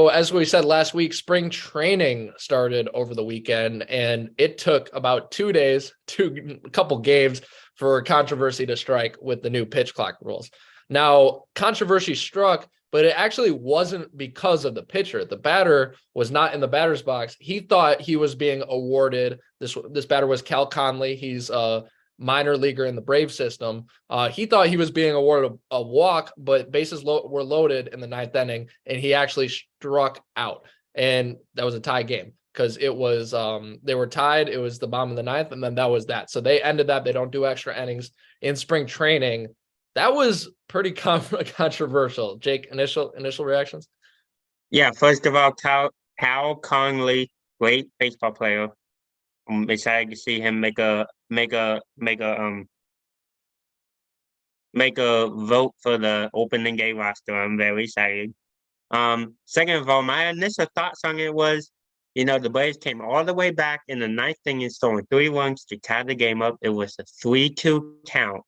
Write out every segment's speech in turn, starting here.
So as we said last week, spring training started over the weekend, and it took about 2 days, a couple games for controversy to strike with the new pitch clock rules. Now, controversy struck, but it actually wasn't because of the pitcher. The batter was not in the batter's box. He thought he was being awarded this batter was Cal Conley. He's a minor leaguer in the Brave system. He thought he was being awarded a walk, but bases were loaded in the ninth inning, and he actually struck out. And that was a tie game because it was they were tied. It was the bottom of the ninth, and then that was that. So they ended that. They don't do extra innings in spring training. That was pretty controversial. Jake, initial reactions? Yeah, first of all, Cal Conley, great baseball player. I'm excited to see him make a vote for the opening day roster. I'm very excited. Second of all, my initial thoughts on it was, the Braves came all the way back in the ninth inning, scoring 3 runs to tie the game up. It was a 3-2 count.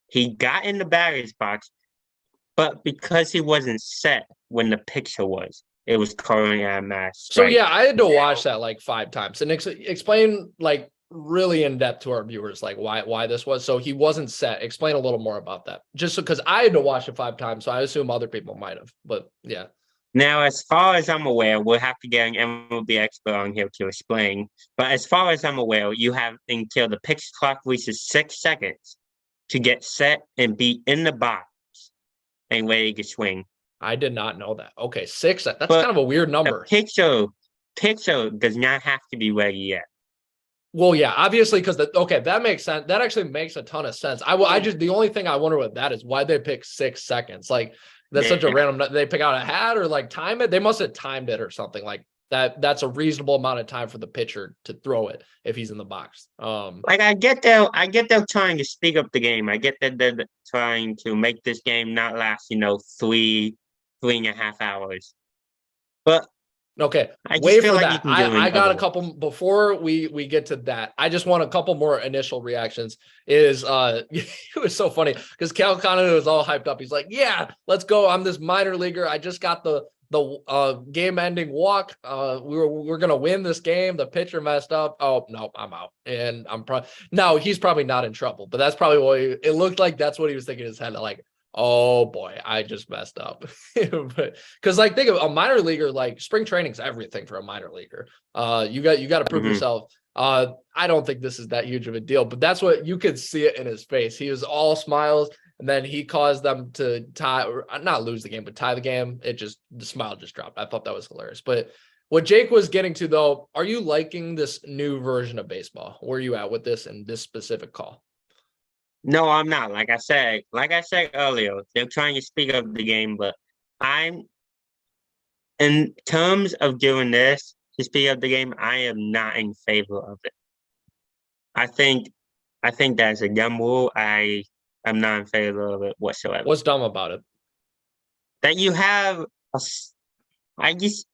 He got in the batter's box, but because he wasn't set when the pitcher was, it was calling at a mass So strike. yeah, I had to watch that like 5 times and explain like really in depth to our viewers like why this was. So he wasn't set. Explain a little more about that. Just because I had to watch it 5 times, so I assume other people might have. But yeah. Now, as far as I'm aware, we'll have to get an MLB expert on here to explain. But as far as I'm aware, you have until the pitch clock reaches 6 seconds to get set and be in the box and ready to swing. I did not know that. Okay, 6. That's But kind of a weird number. The pitcher does not have to be ready yet. Well, yeah, obviously, because that makes sense. That actually makes a ton of sense. The only thing I wonder with that is why they pick 6 seconds. Like that's such a random. They pick out a hat or like time it. They must have timed it or something like that. That's a reasonable amount of time for the pitcher to throw it if he's in the box. Like I get they're trying to speed up the game. I get that they're trying to make this game not last, 3.5 hours. But okay, I just wait feel for like that. you can do I got a couple before we get to that. I just want a couple more initial reactions. It was so funny because Cal Conley was all hyped up. He's like, "Yeah, let's go. I'm this minor leaguer. I just got the game-ending walk. We're gonna win this game. The pitcher messed up. Oh no, I'm out." And he's probably not in trouble, but that's probably what it looked like. That's what he was thinking in his head. Like, oh boy, I just messed up. Because like think of a minor leaguer, like spring training's everything for a minor leaguer. You got to prove yourself. I don't think this is that huge of a deal, but that's what you could see it in his face. He was all smiles, and then he caused them to tie, or not lose the game, but tie the game. The smile just dropped. I thought that was hilarious. But what Jake was getting to though, are you liking this new version of baseball? Where are you at with this and this specific call? No, I'm not. Like I said earlier, they're trying to speed up the game, but I'm in terms of doing this to speed up the game, I am not in favor of it. I think that's a dumb rule. I'm not in favor of it whatsoever. What's dumb about it? That you have I just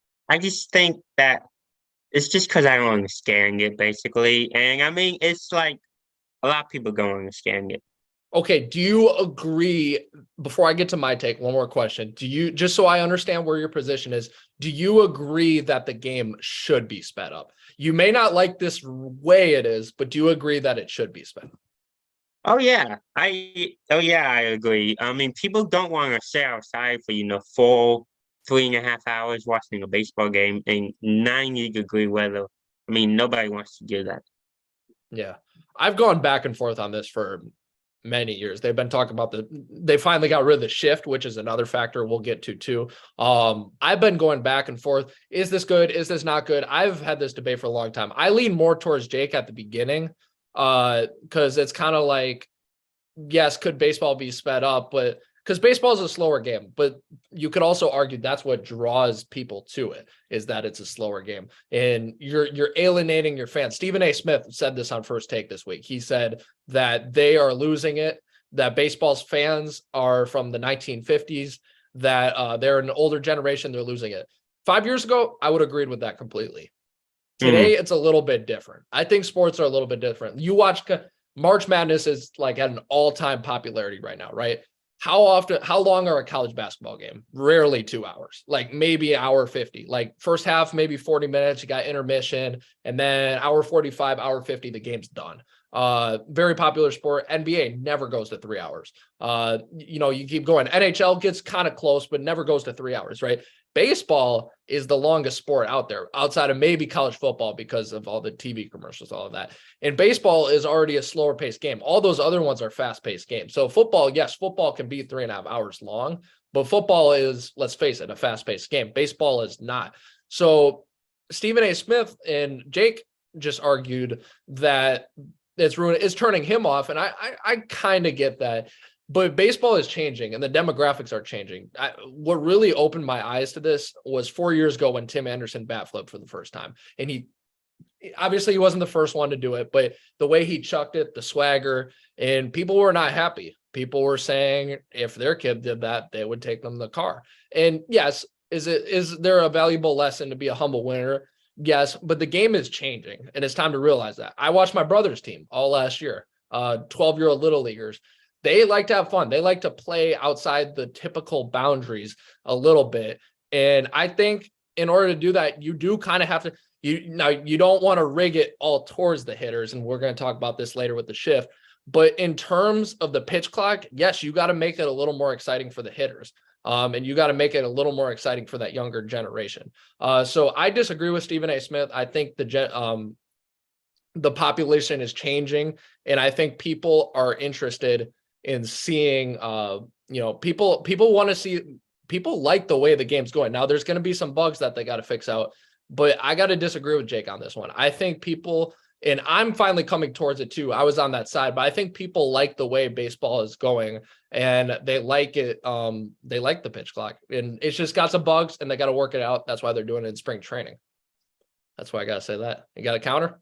think that it's just because I don't understand it basically. And I mean it's like a lot of people don't understand it. Okay, do you agree, before I get to my take, one more question. Do you, just so I understand where your position is, do you agree that the game should be sped up? You may not like this way it is, but do you agree that it should be sped up? Oh yeah, I agree. I mean, people don't want to sit outside for, full 3.5 hours watching a baseball game in 90-degree weather. I mean, nobody wants to do that. Yeah. I've gone back and forth on this for many years. They've been talking about they finally got rid of the shift, which is another factor we'll get to too. I've been going back and forth. Is this good? Is this not good? I've had this debate for a long time. I lean more towards Jake at the beginning because it's kind of like, yes, could baseball be sped up? But because baseball is a slower game, but you could also argue that's what draws people to it, is that it's a slower game and you're alienating your fans. Stephen A. Smith said this on First Take this week. He said that they are losing it, that baseball's fans are from the 1950s, that they're an older generation, they're losing it. 5 years ago, I would have agreed with that completely. Today, it's a little bit different. I think sports are a little bit different. You watch March Madness is like at an all-time popularity right now, right? how long are a college basketball game? Rarely 2 hours, like maybe hour 50, like first half, maybe 40 minutes, you got intermission, and then hour 45, hour 50, the game's done. Very popular sport. NBA never goes to 3 hours. You keep going. NHL gets kind of close, but never goes to 3 hours, right? Baseball is the longest sport out there outside of maybe college football because of all the TV commercials, all of that. And baseball is already a slower paced game. All those other ones are fast paced games. So football, yes, football can be 3.5 hours long, but football is, let's face it, a fast paced game. Baseball is not. So Stephen A. Smith and Jake just argued that it's turning him off. And I kind of get that. But baseball is changing and the demographics are changing. What really opened my eyes to this was 4 years ago when Tim Anderson bat flipped for the first time. And he wasn't the first one to do it, but the way he chucked it, the swagger, and people were not happy. People were saying if their kid did that, they would take them the car. And yes, is there a valuable lesson to be a humble winner? Yes, but the game is changing and it's time to realize that. I watched my brother's team all last year, 12-year-old little leaguers. They like to have fun. They like to play outside the typical boundaries a little bit. And I think in order to do that, you do kind of have to, you don't want to rig it all towards the hitters. And we're going to talk about this later with the shift. But in terms of the pitch clock, yes, you got to make it a little more exciting for the hitters. And you got to make it a little more exciting for that younger generation. So I disagree with Stephen A. Smith. I think the population is changing. And I think people are interested in seeing, people want to see, people like the way the game's going. Now there's going to be some bugs that they got to fix out, but I got to disagree with Jake on this one. I think people, and I'm finally coming towards it too. I was on that side, but I think people like the way baseball is going and they like it. They like the pitch clock and it's just got some bugs and they got to work it out. That's why they're doing it in spring training. That's why I got to say that. You got a counter?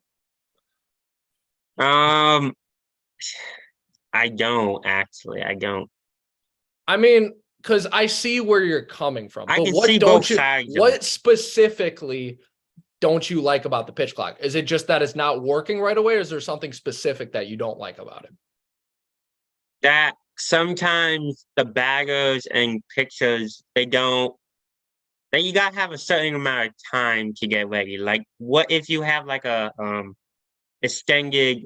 I don't actually. I don't. I mean, because I see where you're coming from. I but can what see don't both you? sides. What specifically don't you like about the pitch clock? Is it just that it's not working right away, or is there something specific that you don't like about it? That sometimes the baggers and pitchers, they don't. Then you gotta have a certain amount of time to get ready. Like, what if you have like a extended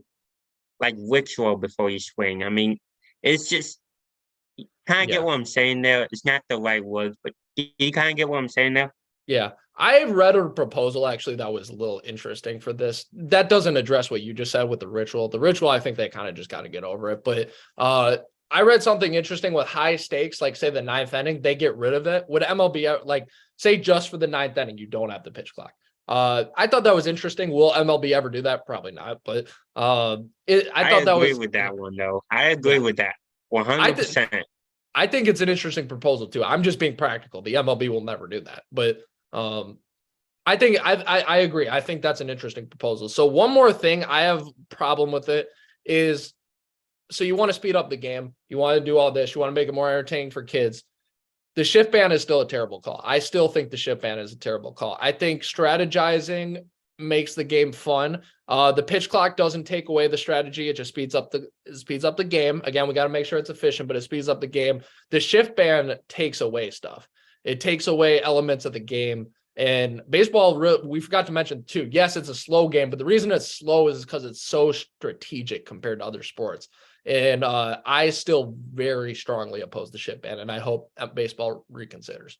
like ritual before you swing? I mean, it's just kind of get what I'm saying there. It's not the right words, but you kind of get what I'm saying there. Yeah. I read a proposal actually that was a little interesting for this. That doesn't address what you just said with the ritual. The ritual, I think they kind of just got to get over it. But I read something interesting with high stakes, like say the 9th inning, they get rid of it. Would MLB, like say just for the 9th inning, you don't have the pitch clock? I thought that was interesting. Will MLB ever do that? Probably not. But I agree with that one though. I agree with that 100%. I think it's an interesting proposal too. I'm just being practical. The MLB will never do that. But I think I agree. I think that's an interesting proposal. So one more thing I have problem with it is, so you want to speed up the game. You want to do all this. You want to make it more entertaining for kids. The shift ban is still a terrible call. I still think the shift ban is a terrible call. I think strategizing makes the game fun. The pitch clock doesn't take away the strategy. It just speeds up the game. Again, we got to make sure it's efficient, but it speeds up the game. The shift ban takes away stuff. It takes away elements of the game. And baseball, we forgot to mention too, yes, it's a slow game, but the reason it's slow is because it's so strategic compared to other sports. And I still very strongly oppose the shift ban, and I hope baseball reconsiders.